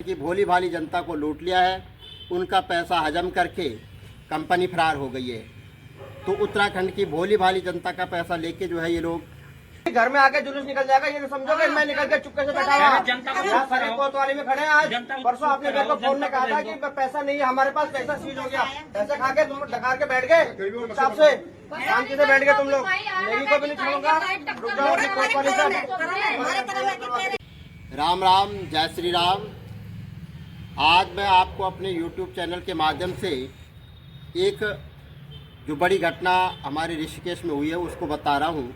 की भोली भाली जनता को लूट लिया है, उनका पैसा हजम करके कंपनी फरार हो गई है। तो उत्तराखंड की भोली भाली जनता का पैसा लेके जो है ये लोग घर में आके जुलूस निकल जाएगा, ये समझोगे मैं निकल के चुपके से बैठा हुआ यहाँ सरे कोतवाली में खड़े हैं। आज परसों आपने मेरे को फोन में कहा था कि पैसा नहीं है हमारे पास, पैसा सीज हो गया, पैसे खा के तुम डकार के बैठ गए, हिसाब से शांति से बैठ गए तुम लोग, मेरी को भी नहीं छोड़ूंगा, रुक जाओ अपनी कोतवाली से। राम राम, जय श्री राम। आज मैं आपको अपने YouTube चैनल के माध्यम से एक जो बड़ी घटना हमारे ऋषिकेश में हुई है उसको बता रहा हूँ।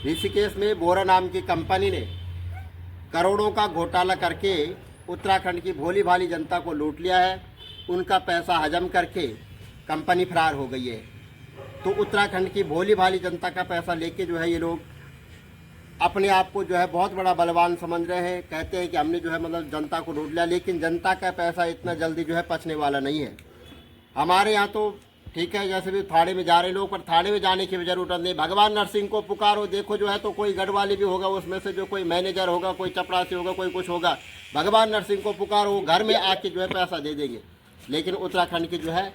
ऋषिकेश में बोरा नाम की कंपनी ने करोड़ों का घोटाला करके उत्तराखंड की भोली भाली जनता को लूट लिया है, उनका पैसा हजम करके कंपनी फरार हो गई है। तो उत्तराखंड की भोली भाली जनता का पैसा लेके जो है ये लोग अपने आप को जो है बहुत बड़ा बलवान समझ रहे हैं। कहते हैं कि हमने जो है मतलब जनता को लूट लिया, लेकिन जनता का पैसा इतना जल्दी जो है पचने वाला नहीं है। हमारे यहाँ तो ठीक है, जैसे भी थाने में जा रहे लोग, पर थाने में जाने की भी जरूरत नहीं। भगवान नरसिंह को पुकारो, देखो जो है तो कोई गढ़वाली भी होगा उसमें से, जो कोई मैनेजर होगा, कोई चपरासी होगा, कोई कुछ होगा, भगवान नरसिंह को पुकारो, घर में आके जो है पैसा दे देंगे। लेकिन उत्तराखंड की जो है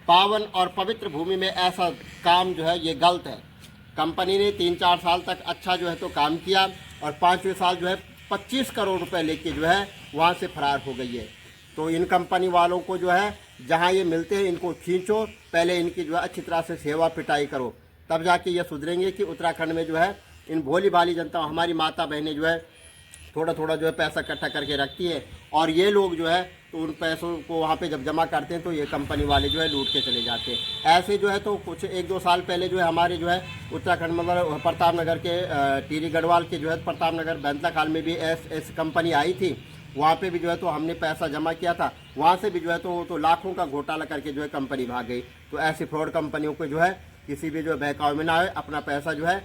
पावन और पवित्र भूमि में ऐसा काम जो है ये गलत है। कंपनी ने 3-4 साल तक अच्छा जो है तो काम किया और 5वें साल जो है 25 करोड़ रुपए लेके जो है वहाँ से फरार हो गई है। तो इन कंपनी वालों को जो है जहाँ ये मिलते हैं इनको खींचो, पहले इनकी जो है अच्छी तरह से सेवा पिटाई करो, तब जाके ये सुधरेंगे कि उत्तराखंड में जो है इन भोली भाली जनता, हमारी माता बहनें जो है थोड़ा थोड़ा जो है पैसा इकट्ठा करके रखती है और ये लोग जो है तो उन पैसों को वहाँ पे जब जमा करते हैं तो ये कंपनी वाले जो है लूट के चले जाते हैं। ऐसे जो है तो कुछ 1-2 साल पहले जो है हमारे जो है उत्तराखंड मतलब प्रताप नगर के टिहरी गढ़वाल के जो है प्रताप नगर बैंतलाखाल में भी ऐसी कंपनी आई थी। वहाँ पे भी जो है तो हमने पैसा जमा किया था, वहाँ से भी जो है तो लाखों का घोटाला करके जो है कंपनी भाग गई। तो ऐसी फ्रॉड कंपनियों को जो है किसी भी जो है बहकावे में ना आए, अपना पैसा जो है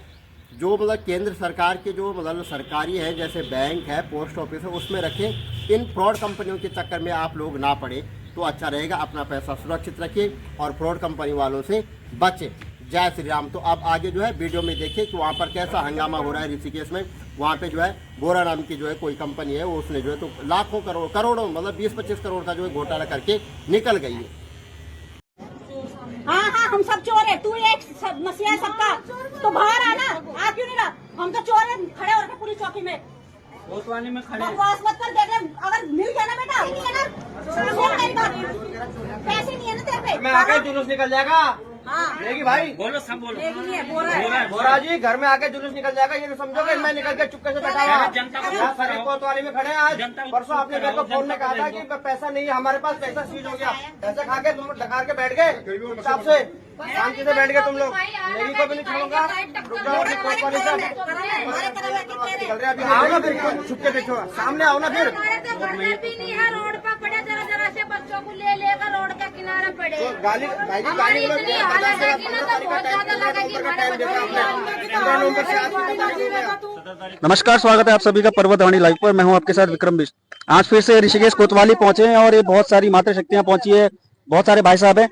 जो मतलब केंद्र सरकार के जो मतलब सरकारी है जैसे बैंक है, पोस्ट ऑफिस है, उसमें रखें। इन फ्रॉड कंपनियों के चक्कर में आप लोग ना पड़े तो अच्छा रहेगा। अपना पैसा सुरक्षित रखिए और फ्रॉड कंपनी वालों से बचें। जय श्री राम। तो अब आगे जो है वीडियो में देखिए कि वहाँ पर कैसा हंगामा हो रहा है ऋषिकेश में। वहाँ पे जो है बोरा नाम की जो है कोई कंपनी है, वो उसने जो है तो लाखों करोड़ों मतलब 20-25 करोड़ का जो है घोटाला करके निकल गई है। हाँ हाँ, हम सब चोर है, तू एक मसीहा है सबका, तो बाहर आना। आप क्यों नहीं रहा? हम तो चोर है, खड़े हो रखे पुलिस चौकी में, कोतवाली में खड़े। बकवास मत कर, देख रहे अगर मिल गया ना बेटा, नहीं है ना पैसे नहीं है ना तेरे पे, मैं आके जुलूस निकल जाएगा। हाँ लेगी भाई, बोलो सब बोलो। बोरा जी घर में आके जुलूस निकल जाएगा, ये समझोगे मैं निकल के चुपके से बैठा हुआ यहाँ सरे कोतवाली में खड़े हैं। आज परसों आपने मेरे को फोन में कहा था कि पैसा नहीं है हमारे पास, पैसा सीज हो गया, पैसे खा के तुम डकार के बैठ गए, हिसाब से शांति से बैठ गए तुम लोग, मेरी को भी नहीं छोड़ूंगा, रुक जाओ अपनी कोतवाली से। निकल रहे अभी, आओ ना फिर, छुपके देखो सामने, आओ ना फिर। रोड पर पड़े, जरा जरा से बच्चों को ले लेकर रोड का किनारा पड़े, गाली गाली नमस्कार, स्वागत है आप सभी का पर्वतवाणी लाइव पर। मैं हूं आपके साथ विक्रम बिष्ट। आज फिर से ऋषिकेश कोतवाली पहुंचे हैं और ये बहुत सारी माता शक्तियां पहुंची है, बहुत सारे भाई साहब हैं।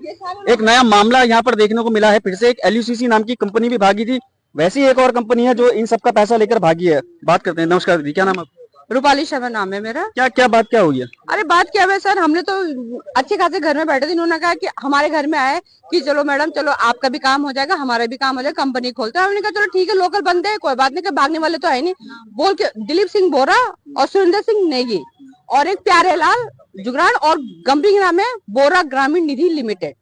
एक नया मामला यहाँ पर देखने को मिला है, फिर से एक LUCC नाम की कंपनी भी भागी थी, वैसी एक और कंपनी है जो इन सबका पैसा लेकर भागी है। बात करते हैं। नमस्कार दीदी, क्या नाम है? रूपाली शर्मा नाम है मेरा। क्या बात क्या हुई है? अरे बात क्या है सर, हमने तो अच्छे खासे घर में बैठे थे, इन्होंने कहा कि हमारे घर में आए कि चलो मैडम चलो आपका भी काम हो जाएगा, हमारा भी काम हो जाएगा, कंपनी खोलते हैं। हमने कहा चलो ठीक है, लोकल बंदे हैं, कोई बात नहीं, भागने वाले तो है नहीं। बोल के दिलीप सिंह बोरा और सुरेंद्र सिंह नेगी और एक प्यारे लाल जुगरान और गंभीर नाम है बोरा ग्रामीण निधि लिमिटेड,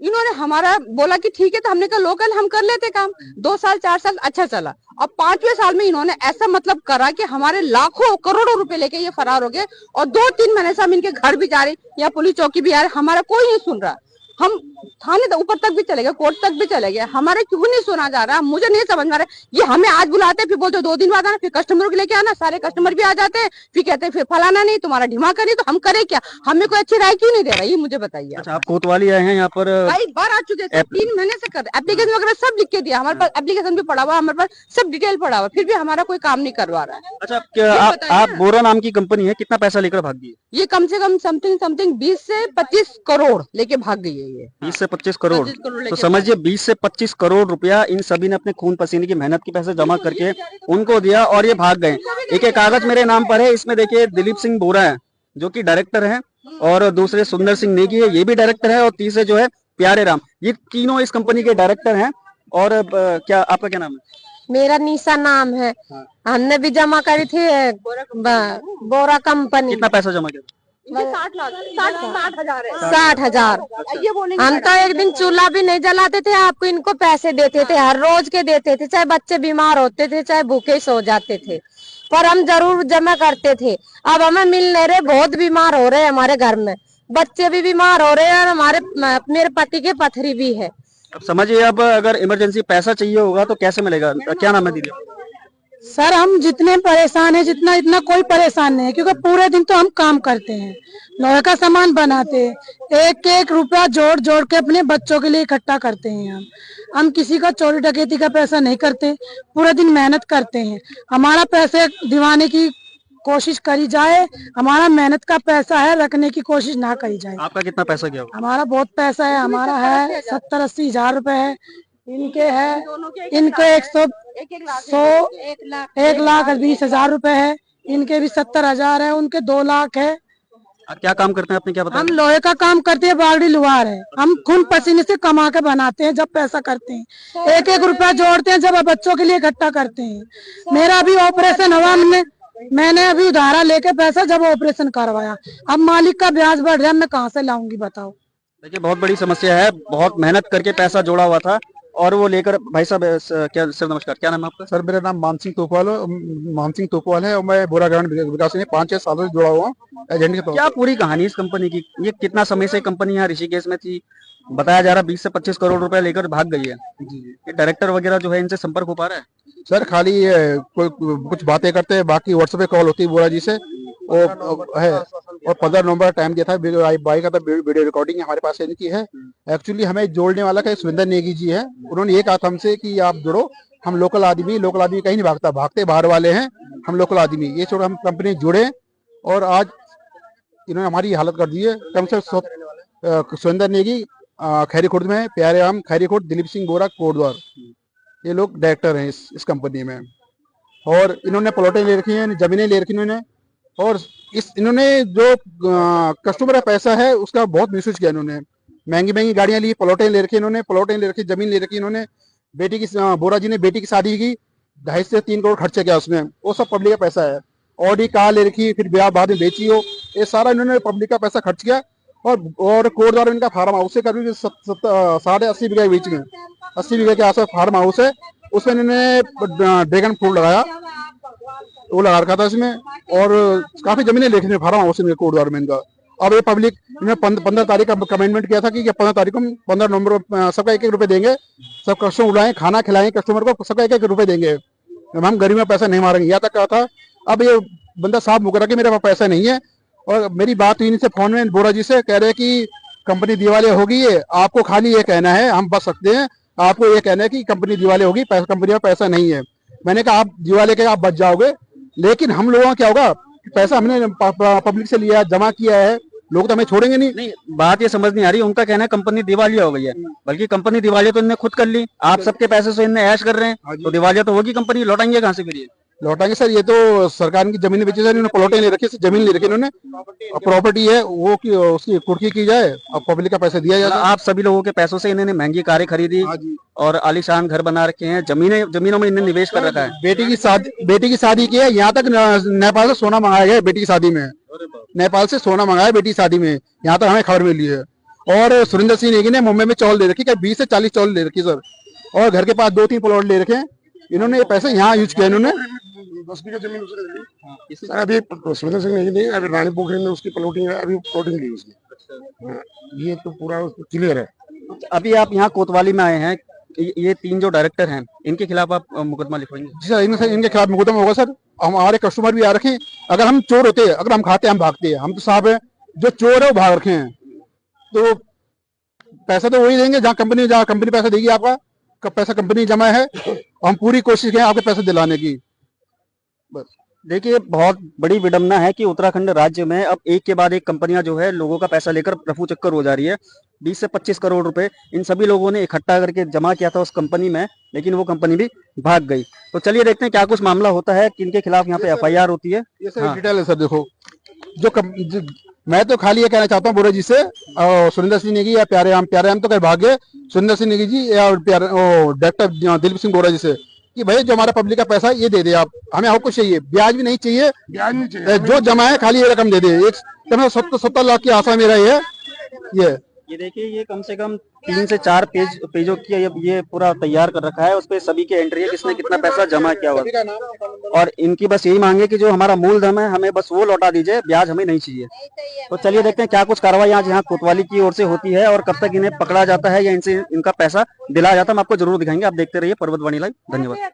इन्होंने हमारा बोला कि ठीक है। तो हमने कहा लोकल हम कर लेते काम। 2 साल 4 साल अच्छा चला, और 5वें साल में इन्होंने ऐसा मतलब करा कि हमारे लाखों करोड़ों रुपए लेके ये फरार हो गए। और 2-3 महीने से हम इनके घर भी जा रहे, या पुलिस चौकी भी आ रहे, हमारा कोई नहीं सुन रहा। हम थाने ऊपर तक भी चले गए, कोर्ट तक भी चले गए, हमारे क्यों नहीं सुना जा रहा, मुझे नहीं समझ में आ रहा। ये हमें आज बुलाते हैं, फिर बोलते 2 दिन बाद आना, फिर कस्टमर को लेके आना, सारे कस्टमर भी आ जाते हैं, फिर कहते हैं फिर फलाना नहीं, तुम्हारा ढिमाका नहीं, तो हम करें क्या? हमें कोई अच्छी राय क्यों नहीं दे रहा, ये मुझे बताइए। अच्छा, आप कोतवाली आए हैं यहाँ पर? कई बार आ चुके थे, 3 महीने से कर एप्लीकेशन वगैरह सब लिख के दिया, हमारे पास एप्लीकेशन भी पड़ा हुआ, हमारे पास सब डिटेल पड़ा हुआ, फिर भी हमारा कोई काम नहीं करवा रहा है। अच्छा, आप बोरा नाम की कंपनी है, कितना पैसा लेकर भाग गई? ये कम से कम समथिंग 20 से 25 करोड़ लेके भाग गई है। ये 20 से 25 करोड़, तो समझिए 20 से 25 करोड़ रुपया इन सभी ने अपने खून पसीने की मेहनत के पैसे जमा करके उनको दिया और ये भाग गए। एक कागज मेरे नाम पर है, इसमें देखिए दिलीप सिंह बोरा है, जो कि डायरेक्टर हैं, और दूसरे सुंदर सिंह नेगी है, ये भी डायरेक्टर है, और तीसरे जो है प्यारे राम, ये तीनों इस कंपनी के डायरेक्टर हैं। और क्या आपका क्या नाम है? मेरा निशा नाम है। हमने भी जमा करी थी बोरा कंपनी। कितना पैसा जमा किया? 60,000। हम तो एक दिन चूल्हा भी नहीं जलाते थे, आपको इनको पैसे देते थे, हर रोज के देते थे, चाहे बच्चे बीमार होते थे चाहे भूखे सो जाते थे, पर हम जरूर जमा करते थे। अब हमें मिल नहीं रहे, बहुत बीमार हो रहे हैं हमारे घर में, बच्चे भी बीमार हो रहे हैं, और मेरे पति के पथरी भी है। अब समझिए, अब अगर इमरजेंसी पैसा चाहिए होगा तो कैसे मिलेगा? क्या नाम है दीदी? सर हम जितने परेशान हैं, जितना इतना कोई परेशान नहीं है, क्योंकि पूरे दिन तो हम काम करते हैं, लोहे का सामान बनाते हैं, एक एक रुपया जोड़ जोड़ के अपने बच्चों के लिए इकट्ठा करते हैं। हम किसी का चोरी डकैती का पैसा नहीं करते, पूरे दिन मेहनत करते हैं। हमारा पैसे दिवाने की कोशिश करी जाए, हमारा मेहनत का पैसा है, रखने की कोशिश ना करी जाए। आपका कितना पैसा गया? हमारा बहुत पैसा है, हमारा है 70-80 हजार रुपए है, इनके है, इनको 1,20,000 रुपए है, इनके भी 70,000 है, उनके 2 लाख है। क्या काम करते हैं आपने, क्या बताया? हम लोहे का काम करते हैं, बागड़ी लुहार है, हम खून पसीने से कमा के बनाते हैं। जब पैसा करते हैं, एक एक रुपया जोड़ते हैं, जब बच्चों के लिए इकट्ठा करते हैं। मेरा अभी ऑपरेशन हुआ, मैंने अभी उधारा लेके पैसा जब ऑपरेशन करवाया, अब मालिक का ब्याज बढ़ रहा है, मैं कहाँ से लाऊंगी बताओ। देखिए, बहुत बड़ी समस्या है, बहुत मेहनत करके पैसा जोड़ा हुआ था और वो लेकर। भाई साहब, क्या सर नमस्कार, क्या नाम है आपका? सर मेरा नाम मान सिंह तोपवाल है और मैं बोरा ग्रामीण विकास में 5-6 सालों से जुड़ा हुआ हूँ एजेंट के तौर पर। क्या पूरी कहानी इस कंपनी की? ये कितना समय से कंपनी यहाँ ऋषिकेश में थी? बताया जा रहा 20 से 25 करोड़ रुपए लेकर भाग गई है। ये डायरेक्टर वगैरह जो है, इनसे संपर्क हो पा रहा है? सर खाली कोई कुछ बातें करते हैं, बाकी व्हाट्सएप पे कॉल होती है बोरा जी से, वो है। और 15 नवंबर टाइम दिया था, बाई का वीडियो रिकॉर्डिंग हमारे पास इनकी है। एक्चुअली हमें जोड़ने वाला का सुरेंद्र नेगी जी है, उन्होंने ये कहा था हमसे कि आप जुड़ो, हम लोकल आदमी कहीं नहीं भागता, भागते बाहर वाले हैं, हम लोकल आदमी, ये छोड़ हम कंपनी जुड़े। और आज इन्होंने हमारी हालत कर दी है। कम से सुरेंद्र नेगी खैरी खुर्द में, प्यारे राम खैरी खुर्द, दिलीप सिंह बोरा कोटद्वार, ये लोग डायरेक्टर हैं इस कंपनी में। और इन्होंने प्लॉटें ले रखी हैं, जमीनें ले रखी इन्होंने, और इन्होंने जो कस्टमर का पैसा है उसका बहुत मिसयूज किया इन्होंने। महंगी गाड़ियां ली, प्लॉटें ले रखी इन्होंने, जमीन ले रखी इन्होंने। बेटी की बोरा जी ने बेटी की शादी की, 2.5 से 3 करोड़ खर्चा किया उसमें, वो सब पब्लिक का पैसा है। ऑडी कार ले रखी, फिर ब्याह बाद में बेची हो, ये सारा इन्होंने पब्लिक का पैसा खर्च किया। और कोटद्वार इनका फार्म हाउस है, करीब 80 बीघे बीच में, 80 बीघे के आसपास फार्म हाउस है, उसमें इन्होंने ड्रैगन फ्रूट लगाया, वो लगा रखा था इसमें। और काफी जमीनें लेखी थे फार्म हाउस में कोटद्वार में इनका। अब ये पब्लिक, इन्होंने 15 तारीख का कमिटमेंट किया था कि 15 तारीख को 15 नवंबर सबका 1-1 रुपए देंगे, सब कस्टमर उड़ाएं, खाना खिलाएं कस्टमर को, सबका 1-1 रुपए देंगे, हम गरीब में पैसा नहीं मारेंगे, यहाँ तक कहा था। अब ये बंदा साफ मुकरा कि मेरे पास पैसा नहीं है। और मेरी बात हुई इनसे फोन में बोरा जी से, कह रहे कि कंपनी दिवालिया होगी, है आपको खाली ये कहना है, हम बच सकते हैं, आपको ये कहना है कि कंपनी दिवालिया होगी, कंपनी में पैसा नहीं है। मैंने कहा आप दिवालिया के आप बच जाओगे, लेकिन हम लोगों का क्या होगा? पैसा हमने पब्लिक से लिया, जमा किया है, लोग तो हमें छोड़ेंगे नहीं। बात ये समझ नहीं आ रही, उनका कहना है कंपनी दिवालिया हो गई है, बल्कि कंपनी दिवालिया तो इन्होंने खुद कर ली, आप सबके पैसे से इन्हें ऐश कर रहे हैं, तो दिवालिया तो होगी कंपनी, लौटाएंगे कहाँ से? फिर ये लौटाएंगे सर, ये तो सरकार की जमीन बेची, इन्होंने प्लॉटें ले रखी, जमीन ले रखी इन्होंने, प्रॉपर्टी है वो उसकी कुर्की की जाए और पब्लिक का पैसा दिया जाए। आप सभी लोगों के पैसों से इन्होंने महंगी कारें खरीदी और आलीशान घर बना रखे हैं, जमीनों में इन्होंने निवेश कर रखा है। बेटी की शादी की है, यहाँ तक नेपाल से सोना मंगाया गया बेटी की शादी में, नेपाल से सोना मंगाया बेटी की शादी में, यहाँ तक हमें खबर मिली है। और सुरेंद्र सिंह नेगी ने मुंबई में चौल ले रखी, क्या 20 से 40 चौल ले रखी सर, और घर के पास 2-3 प्लॉट ले रखे हैं इन्होंने, ये पैसे यहाँ यूज किया इन्होंने। 10 बीघा जमीन उसने अभी सुरेंद्र सिंह नहीं, अभी रानी पोखरी में उसकी प्लॉटिंग है, अभी प्लॉटिंग ली उसने, ये तो पूरा क्लियर है। अभी आप यहाँ कोतवाली में आए हैं, ये 3 जो डायरेक्टर हैं, इनके खिलाफ आप मुकदमा लिखवाएंगे? जी सर, इनके खिलाफ मुकदमा होगा सर। हमारे कस्टमर भी आ रखे हैं, अगर हम चोर होते हैं, अगर हम खाते हम भागते हैं, हम तो साहब है, जो चोर है वो भाग रखे हैं, तो पैसा तो वही देंगे जहाँ कंपनी पैसा देगी, आपका पैसा कंपनी जमा है, हम पूरी कोशिश करें आपके पैसे दिलाने की। बस देखिए, बहुत बड़ी विडंबना है कि उत्तराखंड राज्य में अब एक के बाद एक कंपनियां जो है लोगों का पैसा लेकर रफू चक्कर हो जा रही है। 20 से 25 करोड़ रुपए इन सभी लोगों ने इकट्ठा करके जमा किया था उस कंपनी में, लेकिन वो कंपनी भी भाग गई। तो चलिए देखते हैं क्या कुछ मामला होता है, किनके खिलाफ यहाँ पे FIR होती है। ये सर डिटेल है सर, देखो मैं तो खाली ये कहना चाहता हूँ बोरा जी से और सुरेंद्र सिंह नेगी या प्यारे आम तो कहीं भाग्य सुरेंद्र सिंह नेगी जी या डायरेक्टर दिलीप सिंह बोरा जी से कि भाई जो हमारा पब्लिक का पैसा ये दे दे आप, हमें और कुछ चाहिए, ब्याज भी नहीं चाहिए, ब्याज नहीं चाहिए, जो जमा है खाली ये रकम दे दे। 70 लाख की आशा मेरा ये देखिए, ये कम से कम 3 से 4 पेजों की ये पूरा तैयार कर रखा है। उस पे सभी के एंट्री है, किसने कितना पैसा जमा किया हुआ, और इनकी बस यही मांग है कि जो हमारा मूलधन है हमें बस वो लौटा दीजिए, ब्याज हमें नहीं चाहिए। तो चलिए देखते हैं क्या कुछ कार्रवाई आज यहाँ कोतवाली की ओर से होती है और कब तक इन्हें पकड़ा जाता है या इनसे इनका पैसा दिलाया जाता है। हम आपको जरूर दिखाएंगे, आप देखते रहिए पर्वतवाणी लाइव। धन्यवाद।